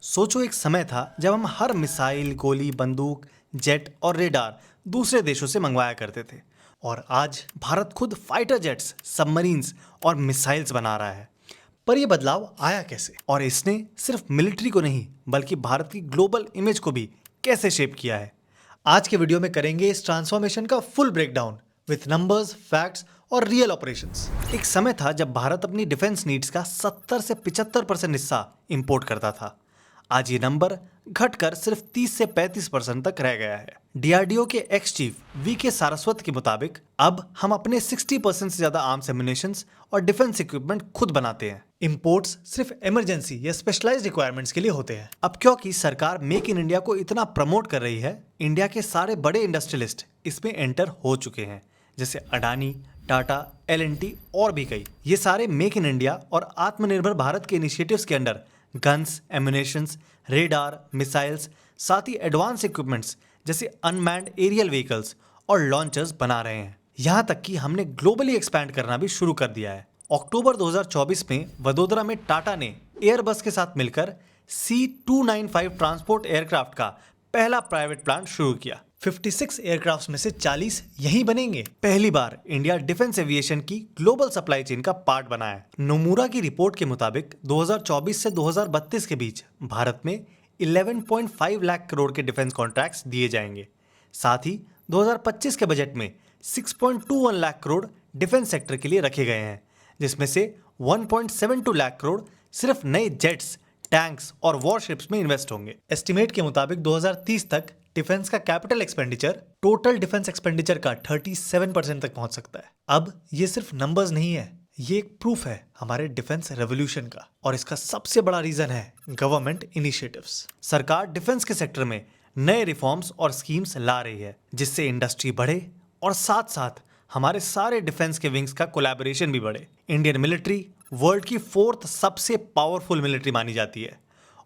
सोचो एक समय था जब हम हर मिसाइल, गोली, बंदूक, जेट और रेडार दूसरे देशों से मंगवाया करते थे। और आज भारत खुद फाइटर जेट्स, सबमरीन्स और मिसाइल्स बना रहा है। पर यह बदलाव आया कैसे? और इसने सिर्फ मिलिट्री को नहीं बल्कि भारत की ग्लोबल इमेज को भी कैसे शेप किया है? आज के वीडियो में करेंगे इस ट्रांसफॉर्मेशन का full breakdown with numbers, facts और रियल ऑपरेशंस। एक समय था जब भारत अपनी डिफेंस नीड्स का 70 से 75% हिस्सा इंपोर्ट करता था। आज ये नंबर घटकर सिर्फ 30 से 35% तक रह गया है। डीआरडीओ के एक्स चीफ वी.के. सारस्वत के मुताबिक अब हम अपने 60% से ज्यादा आर्म्स एम्युनिशंस और डिफेंस इक्विपमेंट खुद बनाते हैं। इंपोर्ट्स सिर्फ इमरजेंसी या स्पेशलाइज्ड रिक्वायरमेंट्स के लिए होते हैं। अब क्योंकि सरकार मेक इन इंडिया को इतना प्रमोट कर रही है, इंडिया के सारे बड़े इंडस्ट्रियलिस्ट इसमें एंटर हो चुके हैं, जैसे अडानी, टाटा, एल&टी और भी कई। ये सारे मेक इन इंडिया और आत्मनिर्भर भारत के इनिशिएटिव्स के under guns, ammunitions, radar, missiles, साथ ही एडवांस इक्विपमेंट्स जैसे अनमैन्ड एरियल व्हीकल्स और लॉन्चर्स बना रहे हैं। यहाँ तक कि हमने ग्लोबली एक्सपैंड करना भी शुरू कर दिया है। अक्टूबर 2024 में वडोदरा में टाटा ने एयरबस के साथ मिलकर C295 ट्रांसपोर्ट एयरक्राफ्ट का पहला प्राइवेट प्लांट शुरू किया। 56 एयरक्राफ्ट में से 40 यहीं बनेंगे। पहली बार इंडिया डिफेंस एविएशन की ग्लोबल सप्लाई चेन का पार्ट बना है। नोमुरा की रिपोर्ट के मुताबिक 2024 से 2032 के बीच भारत में 11.5 लाख करोड़ के डिफेंस कॉन्ट्रैक्ट्स दिए जाएंगे। साथ ही 2025 के बजट में 6.21 लाख करोड़ डिफेंस सेक्टर के लिए रखे गए हैं, जिसमें से 1.72 लाख करोड़ सिर्फ नए जेट्स, टैंक्स और वॉरशिप्स में इन्वेस्ट होंगे। एस्टिमेट के मुताबिक 2030 तक डिफेंस का capital expenditure total defence expenditure का 37% तक पहुंच सकता है। अब ये सिर्फ नंबर्स नहीं है, ये एक प्रूफ है हमारे डिफेंस रेवोल्यूशन का। और इसका सबसे बड़ा रीजन है गवर्नमेंट इनिशिएटिव्स। सरकार डिफेंस के सेक्टर में नए रिफॉर्म्स और स्कीम्स ला रही है, जिससे इंडस्ट्री बढ़े और साथ साथ हमारे सारे डिफेंस के विंग्स का कोलैबोरेशन भी बढ़े। इंडियन मिलिट्री वर्ल्ड की 4th सबसे पावरफुल मिलिट्री मानी जाती है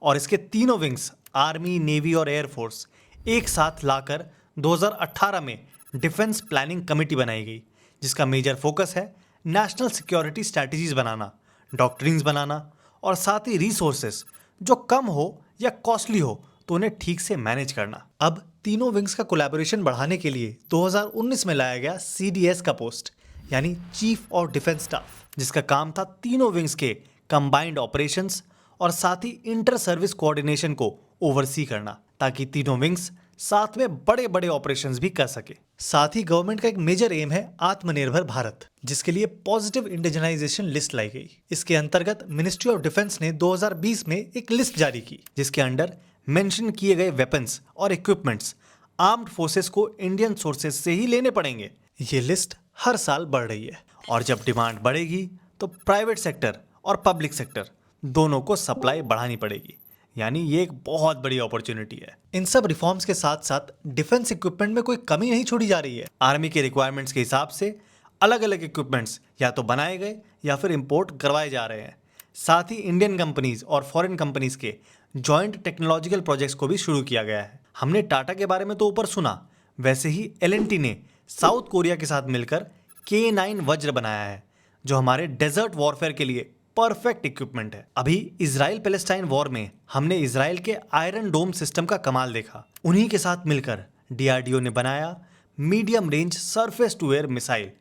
और इसके तीनों विंग्स आर्मी, नेवी और एयरफोर्स एक साथ लाकर 2018 में डिफेंस प्लानिंग कमेटी बनाई गई, जिसका मेजर फोकस है नेशनल सिक्योरिटी स्ट्रैटेजीज बनाना, डॉक्ट्रिन्स बनाना और साथ ही रिसोर्सेस जो कम हो या कॉस्टली हो तो उन्हें ठीक से मैनेज करना। अब तीनों विंग्स का कोलैबोरेशन बढ़ाने के लिए 2019 में लाया गया CDS का पोस्ट, यानी चीफ ऑफ डिफेंस स्टाफ, जिसका काम था तीनों विंग्स के कंबाइंड ऑपरेशंस और साथ ही इंटर सर्विस कोऑर्डिनेशन को ओवरसी करना, ताकि तीनों विंग्स साथ में बड़े बड़े ऑपरेशंस भी कर सके। साथ ही गवर्नमेंट का एक मेजर एम है आत्मनिर्भर भारत, जिसके लिए पॉजिटिव इंडिजनाइजेशन लिस्ट लाई गई। इसके अंतर्गत मिनिस्ट्री ऑफ डिफेंस ने 2020 में एक लिस्ट जारी की, जिसके अंडर मेंशन किए गए वेपन्स और इक्विपमेंट्स आर्म्ड फोर्सेस को इंडियन सोर्सेज से ही लेने पड़ेंगे। ये लिस्ट हर साल बढ़ रही है और जब डिमांड बढ़ेगी तो प्राइवेट सेक्टर और पब्लिक सेक्टर दोनों को सप्लाई बढ़ानी पड़ेगी, यानी ये एक बहुत बड़ी अपॉर्चुनिटी है। इन सब रिफॉर्म्स के साथ साथ डिफेंस इक्विपमेंट में कोई कमी नहीं छोड़ी जा रही है। आर्मी के रिक्वायरमेंट्स के हिसाब से अलग अलग इक्विपमेंट्स या तो बनाए गए या फिर इंपोर्ट करवाए जा रहे हैं। साथ ही इंडियन कंपनीज और फॉरेन कंपनीज के जॉइंट टेक्नोलॉजिकल प्रोजेक्ट्स को भी शुरू किया गया है। हमने टाटा के बारे में तो ऊपर सुना, वैसे ही एल&टी ने साउथ कोरिया के साथ मिलकर K9 वज्र बनाया है, जो हमारे डेजर्ट वॉरफेयर के लिए परफेक्ट इक्विपमेंट है। अभी इजराइल पैलेस्टाइन वॉर में हमने इजराइल के आयरन डोम सिस्टम का कमाल देखा। उन्हीं के साथ मिलकर डीआरडीओ ने बनाया medium range surface to air missile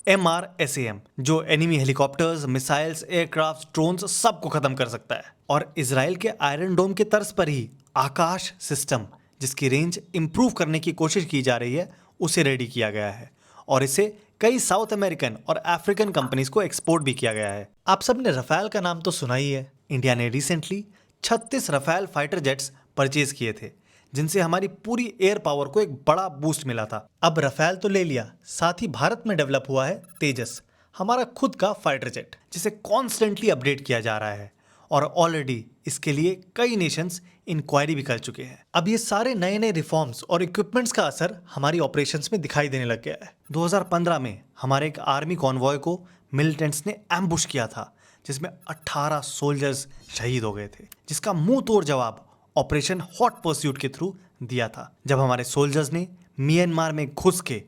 MRSAM, जो enemy helicopters, missiles, aircraft, drones सबको खत्म कर सकता है। और इजराइल के आयरन डोम के तर्ज पर ही आकाश सिस्टम, जिसकी रेंज इंप्रूव करने की कोशिश की जा रही है, उसे रेडी किया गया है और इसे कई साउथ अमेरिकन और अफ्रीकन कंपनीज को एक्सपोर्ट भी किया गया है। आप सबने रफाल का नाम तो सुना ही है। इंडिया ने recently 36 Rafale fighter jets purchase किए थे, जिनसे हमारी पूरी एयर पावर को एक बड़ा बूस्ट मिला था। अब रफाल तो ले लिया, साथ ही भारत में डेवलप हुआ है तेजस, हमारा खुद का फाइटर जेट, जिसे कॉन्स्टेंटली अपडेट किया जा रहा है और ऑलरेडी इसके लिए कई नेशंस इंक्वायरी भी कर चुके हैं। अब ये सारे नए नए रिफॉर्म्स और इक्विपमेंट्स का असर हमारी ऑपरेशंस में दिखाई देने लग गया है। 2015 में हमारे एक आर्मी कॉन्वॉय को मिलिटेंट्स ने एम्बुश किया था, जिसमें 18 सोल्जर्स शहीद हो गए थे, जिसका मुंह तोड़ जवाब ऑपरेशन हॉट परस्यूट के थ्रू दिया था, जब हमारे सोल्जर्स ने म्यांमार में घुस के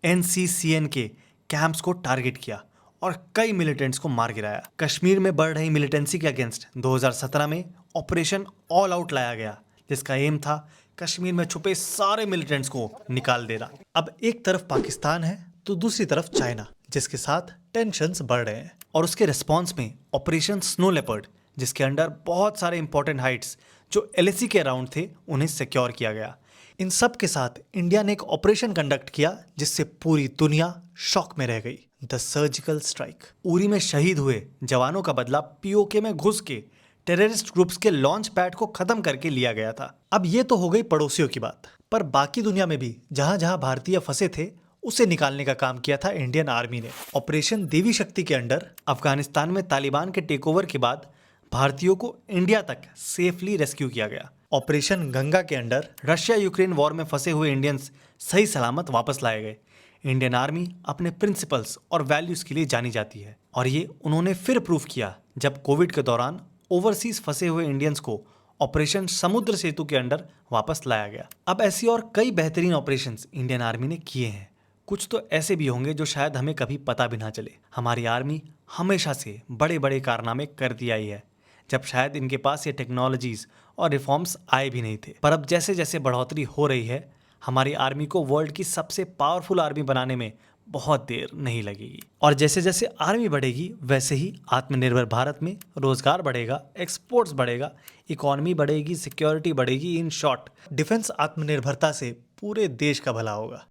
NCCN के कैंप्स को टारगेट किया और कई मिलिटेंट्स को मार गिराया। कश्मीर में बढ़ रही मिलिटेंसी के अगेंस्ट 2017 में ऑपरेशन ऑल आउट लाया गया, जिसका एम था कश्मीर में छुपे सारे मिलिटेंट्स को निकाल देना। अब एक तरफ पाकिस्तान है तो दूसरी तरफ चाइना, जिसके साथ टेंशन्स बढ़ रहे हैं। और उसके रिस्पॉन्स में ऑपरेशन स्नो लेपर्ड, जिसके अंडर बहुत सारे इंपॉर्टेंट हाइट्स जो एलएसी के अराउंड थे, उन्हें सिक्योर किया गया। इन सब के साथ इंडिया ने एक ऑपरेशन कंडक्ट किया जिससे पूरी दुनिया शॉक में रह गई, द सर्जिकल स्ट्राइक। उरी में शहीद हुए जवानों का बदला पीओके में घुस के टेररिस्ट ग्रुप्स के लॉन्च पैड को खत्म करके लिया गया था। अब ये तो हो गई पड़ोसियों की बात, पर बाकी दुनिया में भी जहां जहां भारतीय फंसे थे उसे निकालने का काम किया था इंडियन आर्मी ने। ऑपरेशन देवी शक्ति के अंडर अफगानिस्तान में तालिबान के टेकओवर के बाद भारतीयों को इंडिया तक सेफली रेस्क्यू किया गया। ऑपरेशन गंगा के अंडर रशिया यूक्रेन वॉर में फंसे हुए इंडियंस सही सलामत वापस लाए गए। इंडियन आर्मी अपने प्रिंसिपल्स और वैल्यूज के लिए जानी जाती है, और ये उन्होंने फिर प्रूव किया जब कोविड के दौरान ओवरसीज फंसे हुए इंडियंस को ऑपरेशन समुद्र सेतु के अंडर वापस लाया गया। अब ऐसी और कई बेहतरीन ऑपरेशंस इंडियन आर्मी ने किए हैं। कुछ तो ऐसे भी होंगे जो शायद हमें कभी पता भी ना चले। हमारी आर्मी हमेशा से बड़े बड़े कारनामे करती आई है, जब शायद इनके पास ये टेक्नोलॉजीज और रिफॉर्म्स आए भी नहीं थे। पर अब जैसे जैसे बढ़ोतरी हो रही है, हमारी आर्मी को वर्ल्ड की सबसे पावरफुल आर्मी बनाने में बहुत देर नहीं लगेगी। और जैसे जैसे आर्मी बढ़ेगी, वैसे ही आत्मनिर्भर भारत में रोजगार बढ़ेगा, एक्सपोर्ट्स बढ़ेगा, इकोनॉमी बढ़ेगी, सिक्योरिटी बढ़ेगी। इन शॉर्ट, डिफेंस आत्मनिर्भरता से पूरे देश का भला होगा।